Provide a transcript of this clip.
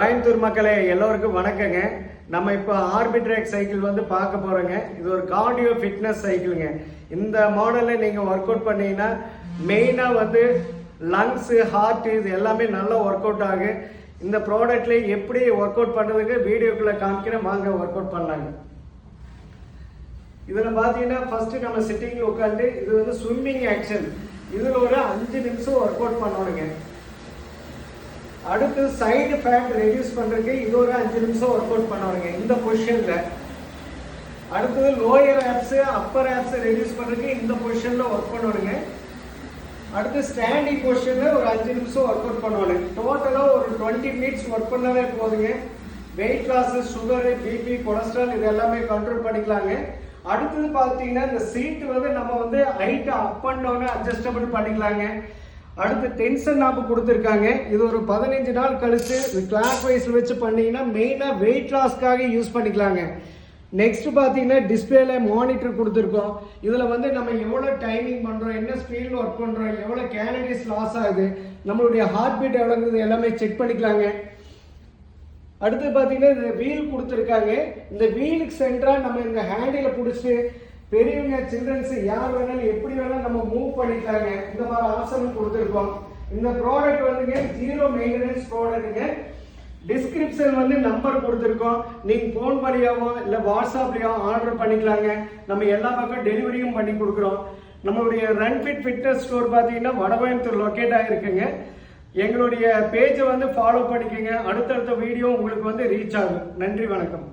கோயம்புத்தூர் மக்களே எல்லோருக்கும் வணக்கங்க. நம்ம இப்போ ஆர்பிட்ரேக் சைக்கிள் வந்து பார்க்க போகிறோங்க. இது ஒரு கார்டியோ ஃபிட்னஸ் சைக்கிளுங்க. இந்த மாடலில் நீங்கள் ஒர்க் அவுட் பண்ணீங்கன்னா மெயினாக வந்து லங்ஸு, ஹார்ட்டு இது எல்லாமே நல்லா ஒர்க் அவுட் ஆகும். இந்த ப்ராடக்ட்ல எப்படி ஒர்க் அவுட் பண்ணுறதுக்கு வீடியோக்குள்ளே காமிக்கிறேன், வாங்க ஒர்க் அவுட் பண்ணலாங்க. இதில் பார்த்தீங்கன்னா ஃபஸ்ட்டு நம்ம சிட்டிங்கில் உட்காந்து இது வந்து ஸ்விம்மிங் ஆக்ஷன். இதில் ஒரு 5 நிமிஷம் ஒர்க் அவுட் பண்ணணுங்க. அடுத்து சைடு ஃபேட் ரெடியூஸ் பண்ணுறதுக்கு இது ஒரு 5 நிமிஷம் ஒர்க் அவுட் பண்ணுவாங்க இந்த பொசிஷனில். அடுத்தது லோயர் ஆப்ஸு, அப்பர் ஆப்ஸை ரெடியூஸ் பண்ணுறதுக்கு இந்த பொசிஷனில் ஒர்க் பண்ணுவானுங்க. அடுத்து ஸ்டாண்டிங் பொசிஷனில் ஒரு 5 நிமிஷம் ஒர்க் அவுட் பண்ணுவாங்க. டோட்டலாக ஒரு 20 மினிட்ஸ் ஒர்க் பண்ணவே போதுங்க. Weight loss, sugar, BP, cholesterol இது எல்லாமே கண்ட்ரோல் பண்ணிக்கலாங்க. அடுத்தது பார்த்தீங்கன்னா இந்த சீட்டு வந்து நம்ம வந்து ஹைட்டை அப் அண்ட் டவுனு அட்ஜஸ்டபிள் பண்ணிக்கலாங்க. அடுத்து டென்ஷன் நாப்பு கொடுத்துருக்காங்க. இது ஒரு 15 நாள் கழிச்சு கிளாக் வைஸில் வச்சு பண்ணீங்கன்னா மெயினாக வெயிட் லாஸ்க்காக யூஸ் பண்ணிக்கலாங்க. நெக்ஸ்ட் பார்த்தீங்கன்னா டிஸ்பிளேல மானிட்டர் கொடுத்துருக்கோம். இதில் வந்து நம்ம எவ்வளோ டைமிங் பண்ணுறோம், என்ன ஸ்பீடில் ஒர்க் பண்ணுறோம், எவ்வளோ கேலரிஸ் லாஸ் ஆகுது, நம்மளுடைய ஹார்ட் பீட் எவ்வளோங்கிறது எல்லாமே செக் பண்ணிக்கலாங்க. அடுத்து பார்த்தீங்கன்னா இந்த வீல் கொடுத்துருக்காங்க. இந்த வீலுக்கு சென்டராக நம்ம இந்த ஹேண்டில் பிடிச்சி பெரியவங்க, சில்ட்ரன்ஸ் யார் வேணாலும் எப்படி வேணாலும் நம்ம மூவ் பண்ணிட்டாங்க. இந்த மாதிரி ஆப்ஷன் கொடுத்துருக்கோம். இந்த ப்ராடக்ட் வந்துங்க 0 மெயின்டெனன்ஸ் ப்ராடக்ட்டுங்க. டிஸ்கிரிப்ஷன் வந்து நம்பர் கொடுத்துருக்கோம். நீங்கள் ஃபோன் வழியாவோ இல்லை வாட்ஸ்அப்லையோ ஆர்டர் பண்ணிக்கலாங்க. நம்ம எல்லா பக்கம் டெலிவரியும் பண்ணி கொடுக்குறோம். நம்மளுடைய ரன்ஃபிட் ஃபிட்னஸ் ஸ்டோர் பார்த்தீங்கன்னா வடகோயம்புத்தூர் லொக்கேட் ஆகிருக்குங்க. எங்களுடைய பேஜை வந்து ஃபாலோ பண்ணிக்கோங்க. அடுத்தடுத்த வீடியோ உங்களுக்கு வந்து ரீச் ஆகும். நன்றி, வணக்கம்.